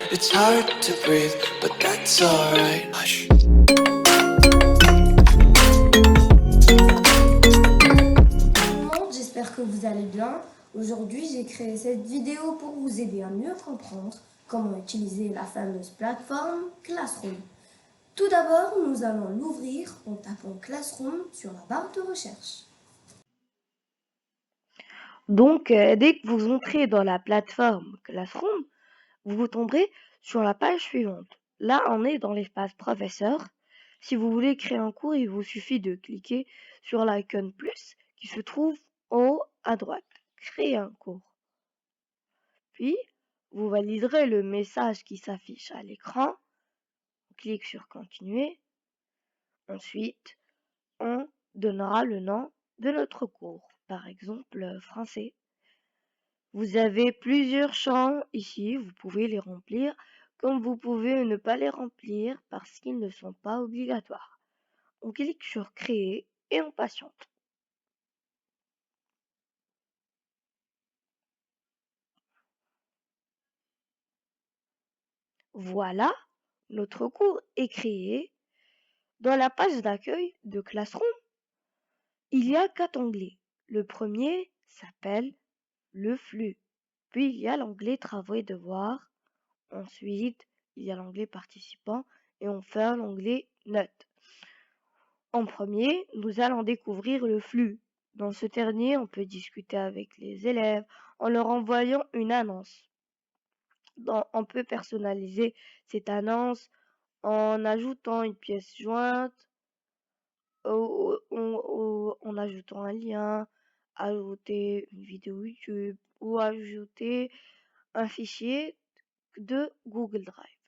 It's hard to breathe, but that's alright. Hush. Tout le monde, j'espère que vous allez bien. Aujourd'hui, j'ai créé cette vidéo pour vous aider à mieux comprendre comment utiliser la fameuse plateforme Classroom. Tout d'abord, nous allons l'ouvrir en tapant Classroom sur la barre de recherche. Donc, dès que vous entrez dans la plateforme Classroom, vous tomberez sur la page suivante. Là, on est dans l'espace professeur. Si vous voulez créer un cours, il vous suffit de cliquer sur l'icône plus qui se trouve en haut à droite. Créer un cours. Puis, vous validerez le message qui s'affiche à l'écran. On clique sur continuer. Ensuite, on donnera le nom de notre cours, par exemple français. Vous avez plusieurs champs ici, vous pouvez les remplir, comme vous pouvez ne pas les remplir parce qu'ils ne sont pas obligatoires. On clique sur créer et on patiente. Voilà, notre cours est créé. Dans la page d'accueil de Classroom, il y a 4 onglets. Le premier s'appelle le flux. Puis il y a l'onglet travaux et devoirs. Ensuite, il y a l'onglet participants et enfin l'onglet notes. En premier, nous allons découvrir le flux. Dans ce dernier, on peut discuter avec les élèves en leur envoyant une annonce. On peut personnaliser cette annonce en ajoutant une pièce jointe, en ajoutant un lien, ajouter une vidéo YouTube ou ajouter un fichier de Google Drive.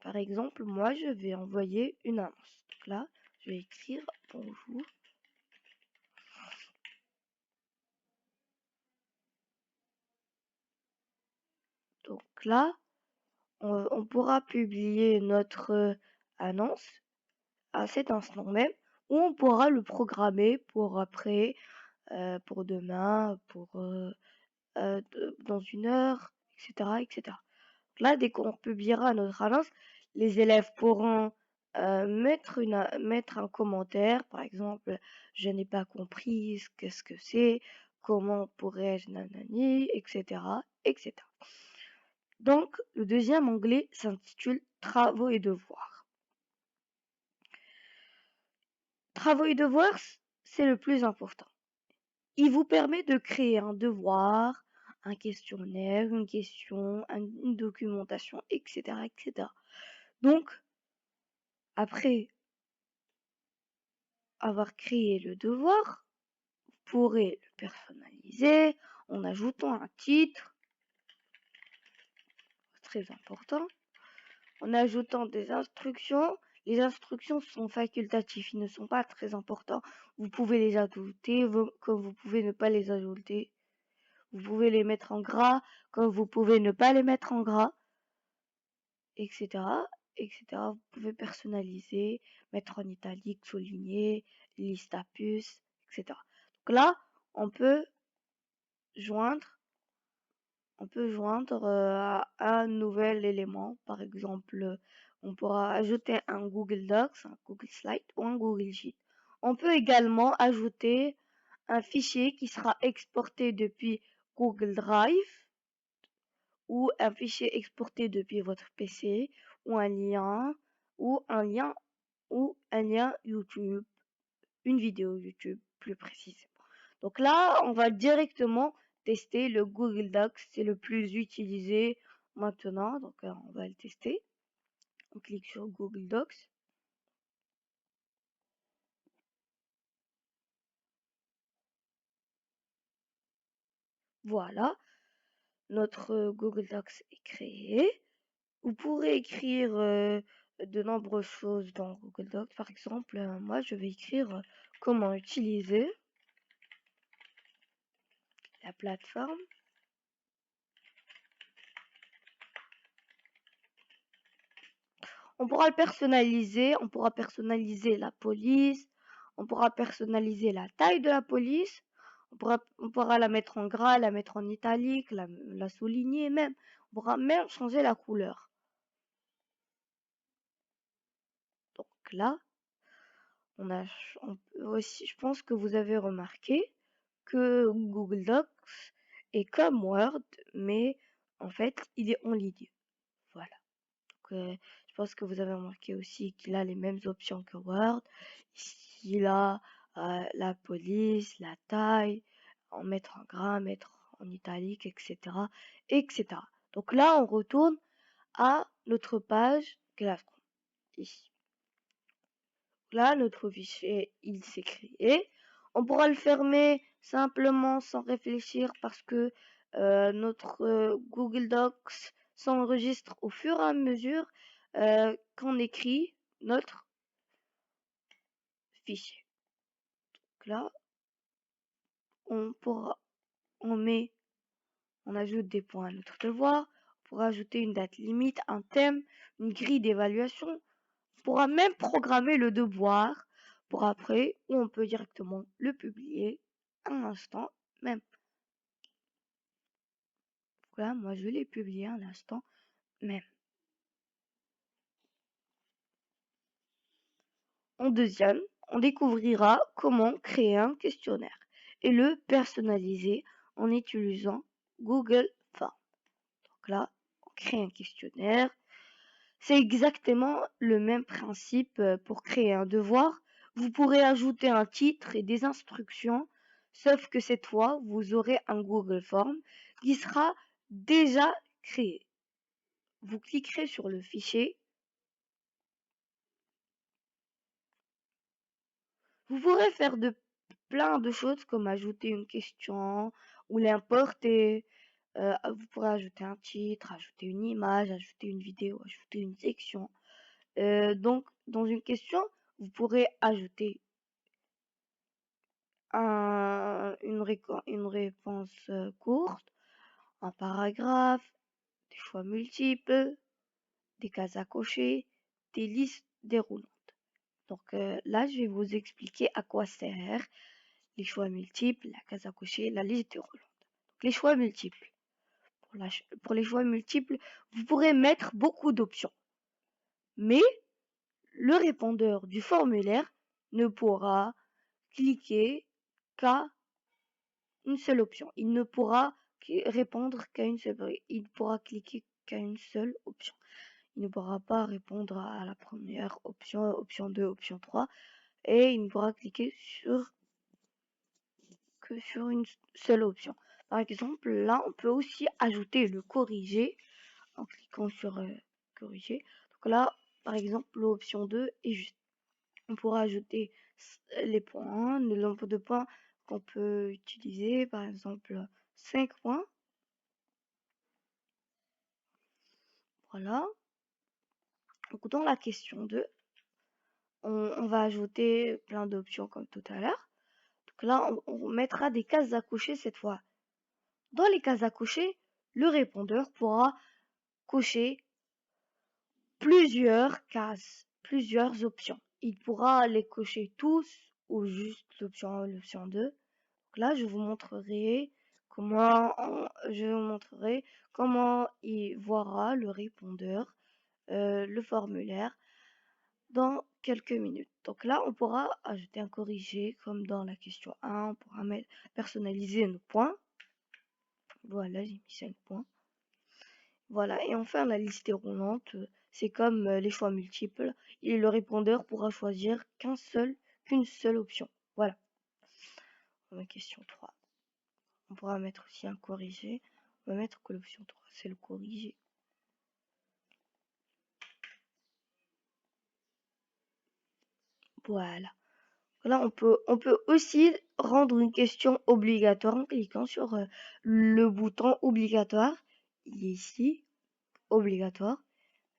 Par exemple, moi, je vais envoyer une annonce. Donc là, je vais écrire bonjour. Donc là, on pourra publier notre annonce à cet instant même, ou on pourra le programmer pour après, pour demain, pour dans 1 heure, etc., etc. Là, dès qu'on publiera notre annonce, les élèves pourront mettre un commentaire, par exemple, je n'ai pas compris, qu'est-ce que c'est, comment pourrais-je nanani, etc., etc. Donc, le deuxième onglet s'intitule Travaux et devoirs. Travaux et devoirs, c'est le plus important. Il vous permet de créer un devoir, un questionnaire, une question, une documentation, etc., etc. Donc, après avoir créé le devoir, vous pourrez le personnaliser en ajoutant un titre, très important, en ajoutant des instructions. Les instructions sont facultatives, ils ne sont pas très importants. Vous pouvez les ajouter comme vous pouvez ne pas les ajouter. Vous pouvez les mettre en gras comme vous pouvez ne pas les mettre en gras, etc., etc. Vous pouvez personnaliser, mettre en italique, souligner, liste à puce, etc. Donc là, on peut joindre un nouvel élément. Par exemple, on pourra ajouter un Google Docs, un Google Slide ou un Google Sheet. On peut également ajouter un fichier qui sera exporté depuis Google Drive ou un fichier exporté depuis votre PC ou un lien YouTube, une vidéo YouTube plus précisément. Donc là, on va directement tester le Google Docs, c'est le plus utilisé maintenant, donc on va le tester. On clique sur Google Docs. Voilà, notre Google Docs est créé. Vous pourrez écrire de nombreuses choses dans Google Docs. Par exemple, moi, je vais écrire comment utiliser la plateforme. On pourra le personnaliser, on pourra personnaliser la police, on pourra personnaliser la taille de la police, on pourra la mettre en gras, la mettre en italique, la souligner même. On pourra même changer la couleur. Donc là, on peut aussi, je pense que vous avez remarqué que Google Docs est comme Word, mais en fait, il est en ligne. Voilà. Donc, je pense que vous avez remarqué aussi qu'il a les mêmes options que Word. Ici, il a la police, la taille, en mettre en gras, mettre en italique, etc., etc. Donc là, on retourne à notre page Classroom. Ici. Là, notre fichier, il s'est créé. On pourra le fermer simplement sans réfléchir parce que notre Google Docs s'enregistre au fur et à mesure qu'on écrit notre fichier. Donc là, on ajoute des points à notre devoir, on pourra ajouter une date limite, un thème, une grille d'évaluation. On pourra même programmer le devoir pour après, ou on peut directement le publier à l'instant même. Voilà, moi je l'ai publié à l'instant même. En deuxième, on découvrira comment créer un questionnaire et le personnaliser en utilisant Google Forms. Donc là, on crée un questionnaire. C'est exactement le même principe pour créer un devoir. Vous pourrez ajouter un titre et des instructions, sauf que cette fois, vous aurez un Google Form qui sera déjà créé. Vous cliquerez sur le fichier. Vous pourrez faire plein de choses comme ajouter une question ou l'importer. Vous pourrez ajouter un titre, ajouter une image, ajouter une vidéo, ajouter une section. Donc, dans une question, vous pourrez ajouter une réponse courte, un paragraphe, des choix multiples, des cases à cocher, des listes déroulantes. Donc là, je vais vous expliquer à quoi sert les choix multiples, la case à cocher, la liste déroulante. Donc, les choix multiples. Pour les choix multiples, vous pourrez mettre beaucoup d'options. Mais le répondeur du formulaire ne pourra cliquer qu'à une seule option. Il ne pourra répondre qu'à une seule. Il pourra cliquer qu'à une seule option. Il ne pourra pas répondre à la première option, option 2, option 3, et il ne pourra cliquer que sur une seule option. Par exemple, là, on peut aussi ajouter le corriger en cliquant sur corriger. Donc là, par exemple, l'option 2 est juste. On pourra ajouter les points, le nombre de points qu'on peut utiliser, par exemple 5 points. Voilà. Donc dans la question 2, on va ajouter plein d'options comme tout à l'heure. Donc là, on mettra des cases à cocher cette fois. Dans les cases à cocher, le répondeur pourra cocher plusieurs cases, plusieurs options. Il pourra les cocher tous ou juste l'option 1 ou l'option 2. Donc là, je vous montrerai comment il verra le répondeur, le formulaire dans quelques minutes. Donc là, on pourra ajouter un corrigé comme dans la question 1. On pourra personnaliser nos points. Voilà, j'ai mis 5 points. Voilà, et enfin la liste déroulante, c'est comme les choix multiples. Et le répondeur pourra choisir qu'une seule option. Voilà. Question 3. On pourra mettre aussi un corrigé. On va mettre que l'option 3, c'est le corrigé. Voilà. Là, on peut aussi rendre une question obligatoire en cliquant sur le bouton obligatoire. Il est ici, obligatoire.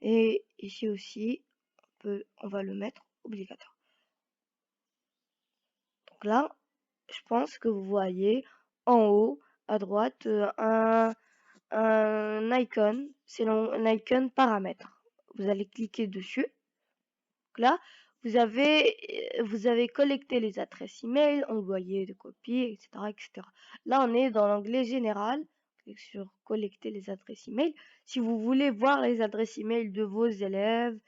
Et ici aussi, on va le mettre obligatoire. Donc là, je pense que vous voyez en haut à droite un icône, c'est un icône paramètres. Vous allez cliquer dessus. Donc là, vous avez collecté les adresses email, envoyé des copies, etc., etc. Là, on est dans l'onglet général. sur collecter les adresses email. Si vous voulez voir les adresses email de vos élèves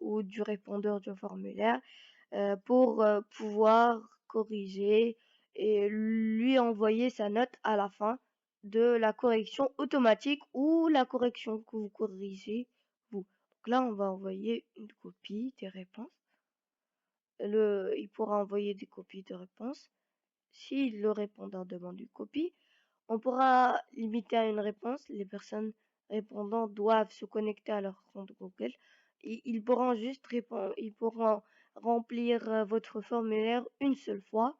ou du répondeur du formulaire pour pouvoir corriger et lui envoyer sa note à la fin de la correction automatique ou la correction que vous corrigez vous. Donc là, on va envoyer une copie des réponses. Il pourra envoyer des copies de réponses. Si le répondant demande une copie, on pourra limiter à une réponse. Les personnes répondant doivent se connecter à leur compte Google. Ils pourront juste répondre, ils pourront remplir votre formulaire une seule fois.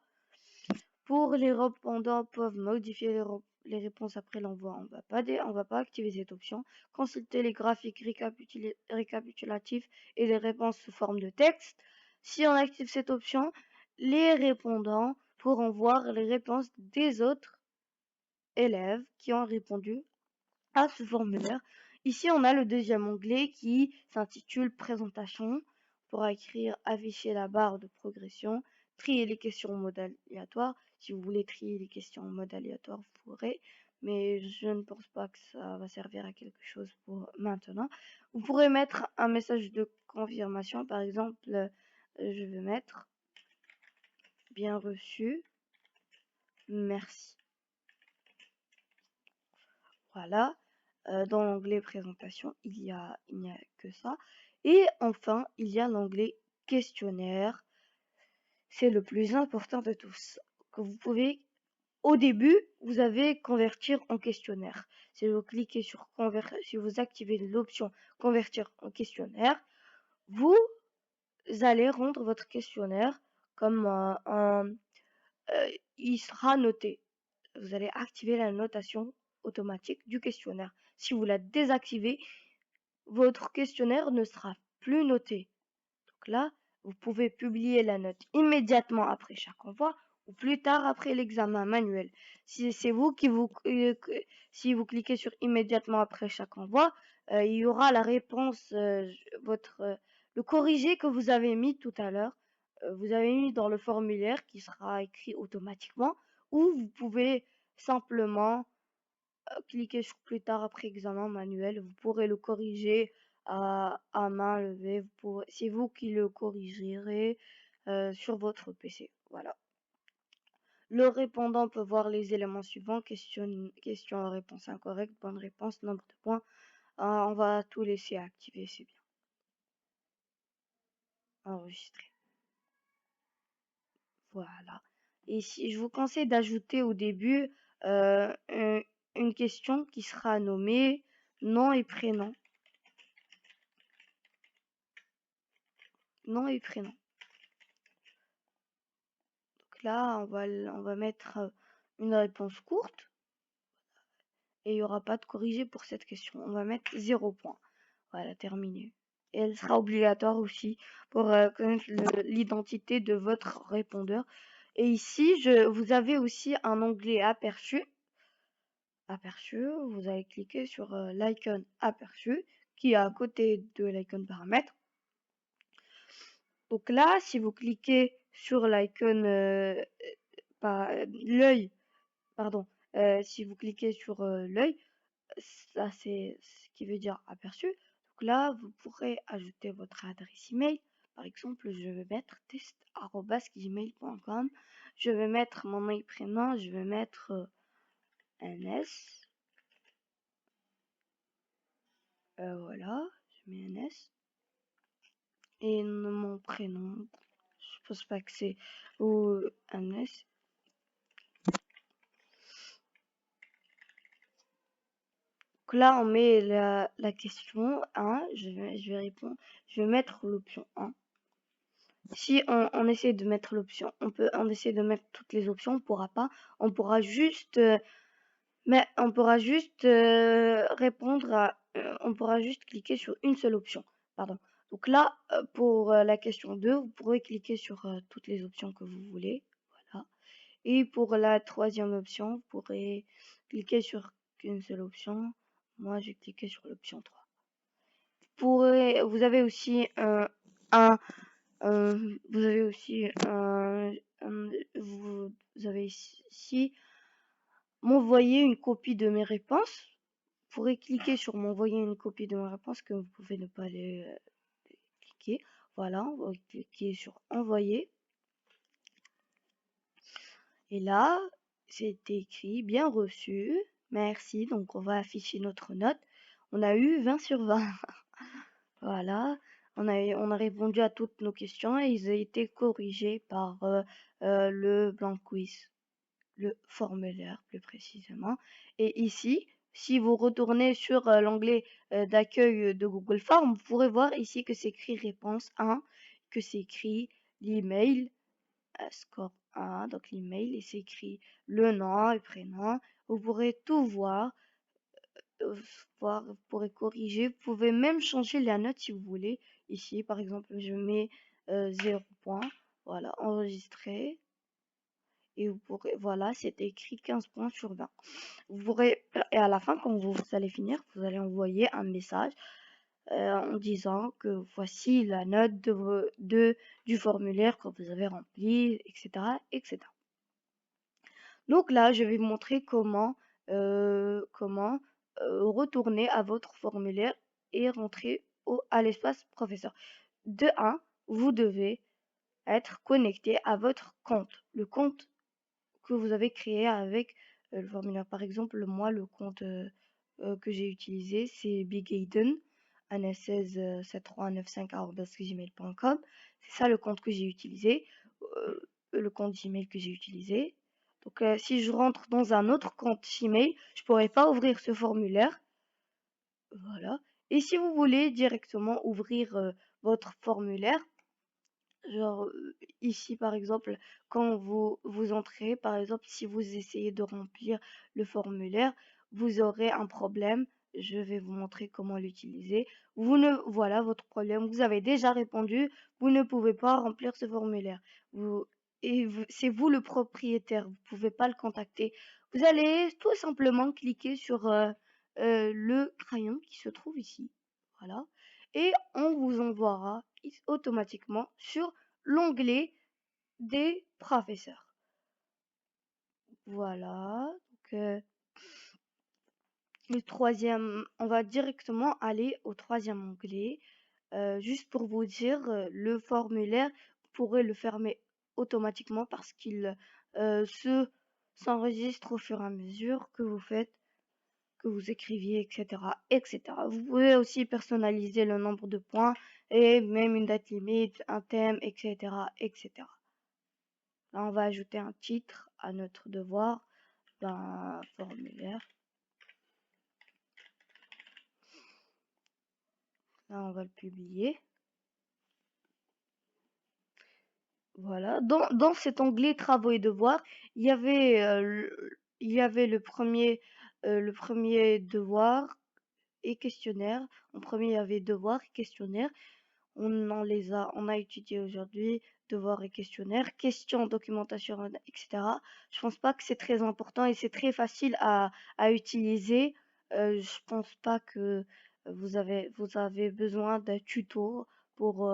Pour les répondants peuvent modifier les réponses après l'envoi. On va pas activer cette option. Consulter les graphiques récapitulatifs et les réponses sous forme de texte. Si on active cette option, les répondants pourront voir les réponses des autres élèves qui ont répondu à ce formulaire. Ici, on a le deuxième onglet qui s'intitule Présentation. On pourra écrire Afficher la barre de progression, trier les questions en mode aléatoire. Si vous voulez trier les questions en mode aléatoire, vous pourrez, mais je ne pense pas que ça va servir à quelque chose pour maintenant. Vous pourrez mettre un message de confirmation. Par exemple, je vais mettre bien reçu, merci. Voilà. Dans l'onglet présentation, il n'y a que ça. Et enfin, il y a l'onglet questionnaire. C'est le plus important de tous. Que vous pouvez, au début, vous avez convertir en questionnaire. Si vous cliquez sur si vous activez l'option convertir en questionnaire, vous allez rendre votre questionnaire comme il sera noté. Vous allez activer la notation automatique du questionnaire. Si vous la désactivez, votre questionnaire ne sera plus noté. Donc là, vous pouvez publier la note immédiatement après chaque envoi ou plus tard après l'examen manuel. Si c'est vous si vous cliquez sur immédiatement après chaque envoi, il y aura la réponse, le corrigé que vous avez mis tout à l'heure. Vous avez mis dans le formulaire qui sera écrit automatiquement, ou vous pouvez simplement cliquez sur plus tard après examen manuel. Vous pourrez le corriger à main levée. C'est vous qui le corrigerez sur votre PC. Voilà. Le répondant peut voir les éléments suivants. Question, réponse incorrecte, bonne réponse, nombre de points. On va tout laisser activer, c'est bien. Enregistrer. Voilà. Et si je vous conseille d'ajouter au début une question qui sera nommée nom et prénom. Nom et prénom. Donc là, on va mettre une réponse courte et il n'y aura pas de corrigé pour cette question. On va mettre 0 point. Voilà, terminé. Et elle sera obligatoire aussi pour connaître l'identité de votre répondeur. Et ici, vous avez aussi un onglet aperçu. Aperçu, vous allez cliquer sur l'icône aperçu qui est à côté de l'icône paramètres. Donc là, si vous cliquez sur l'icône l'œil, pardon, si vous cliquez sur l'œil, ça c'est ce qui veut dire aperçu. Donc là, vous pourrez ajouter votre adresse email. Par exemple, je vais mettre test@gmail.com. Je vais mettre mon nom et prénom, je vais mettre NS. Voilà, je mets NS. Et mon prénom, je pense pas que c'est ou NS. Donc là, on met la question 1, je vais répondre, je vais mettre l'option 1. Si on essaie de mettre l'option, on essaie de mettre toutes les options, on pourra pas, on pourra juste répondre on pourra juste cliquer sur une seule option, pardon. Donc là, pour la question 2, vous pourrez cliquer sur toutes les options que vous voulez, voilà. Et pour la troisième option, vous pourrez cliquer sur qu'une seule option. Moi, j'ai cliqué sur l'option 3. Vous avez aussi vous avez ici m'envoyer une copie de mes réponses. Vous pourrez cliquer sur m'envoyer une copie de mes réponses que vous pouvez ne pas les cliquer. Voilà, on va cliquer sur envoyer. Et là, c'est écrit bien reçu. Merci. Donc on va afficher notre note. On a eu 20 sur 20. Voilà. On a répondu à toutes nos questions et ils ont été corrigés par le blanc quiz, le formulaire plus précisément. Et ici, si vous retournez sur l'onglet d'accueil de Google Forms, vous pourrez voir ici que c'est écrit réponse 1, que c'est écrit l'email, score 1, donc l'email, et c'est écrit le nom et prénom. Vous pourrez tout voir, vous pourrez corriger, vous pouvez même changer la note si vous voulez. Ici, par exemple, je mets 0 point, voilà, enregistrer. Et vous pourrez, voilà, c'est écrit 15 points sur 20. Vous pourrez, et à la fin, quand vous allez finir, vous allez envoyer un message en disant que voici la note du formulaire que vous avez rempli, etc., etc. Donc là, je vais vous montrer comment retourner à votre formulaire et rentrer à l'espace professeur. De 1, vous devez être connecté à votre compte, le compte que vous avez créé avec le formulaire. Par exemple, moi, le compte que j'ai utilisé, c'est Big Aiden, ns73195@gmail.com. C'est ça le compte que j'ai utilisé, le compte Gmail que j'ai utilisé. Donc, si je rentre dans un autre compte Gmail, je pourrais pas ouvrir ce formulaire. Voilà. Et si vous voulez directement ouvrir votre formulaire, genre ici par exemple, quand vous entrez, par exemple, si vous essayez de remplir le formulaire, vous aurez un problème. Je vais vous montrer comment l'utiliser. Voilà votre problème. Vous avez déjà répondu. Vous ne pouvez pas remplir ce formulaire. C'est vous le propriétaire. Vous pouvez pas le contacter. Vous allez tout simplement cliquer sur le crayon qui se trouve ici. Voilà. Et on vous envoiera automatiquement sur l'onglet des professeurs. Voilà. Donc, le troisième, on va directement aller au troisième onglet. Juste pour vous dire, le formulaire, vous pourrez le fermer automatiquement parce qu'il s'enregistre au fur et à mesure que vous faites, que vous écriviez, etc., etc. Vous pouvez aussi personnaliser le nombre de points et même une date limite, un thème, etc., etc. Là, on va ajouter un titre à notre devoir d'un formulaire. Là, on va le publier. Voilà. Dans cet onglet travaux et devoirs, il y avait le premier devoir et questionnaire. En premier, il y avait devoir et questionnaire. On a étudié aujourd'hui devoirs et questionnaires, questions, documentation, etc. Je pense pas que c'est très important et c'est très facile à utiliser. Je pense pas que vous avez besoin d'un tuto pour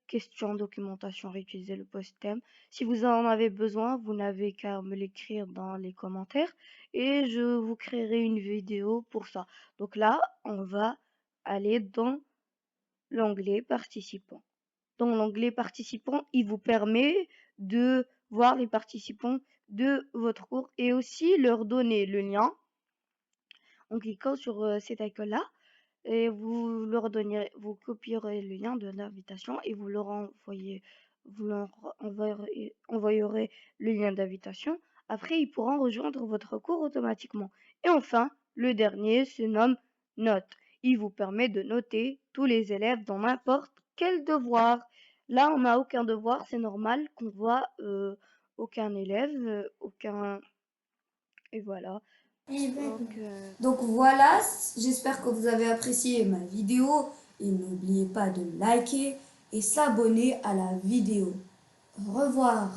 questions, documentation, réutiliser le post-thème. Si vous en avez besoin, vous n'avez qu'à me l'écrire dans les commentaires et je vous créerai une vidéo pour ça. Donc là, on va aller dans l'onglet participants. Dans l'onglet participants, il vous permet de voir les participants de votre cours et aussi leur donner le lien en cliquant sur cette icône-là. Et vous copierez le lien de l'invitation et vous leur envoyerez le lien d'invitation. Après, ils pourront rejoindre votre cours automatiquement. Et enfin, le dernier se nomme Note. Il vous permet de noter tous les élèves dans n'importe quel devoir. Là, on n'a aucun devoir, c'est normal qu'on voit aucun élève, aucun... Et voilà. Donc voilà, j'espère que vous avez apprécié ma vidéo et n'oubliez pas de liker et s'abonner à la vidéo. Au revoir.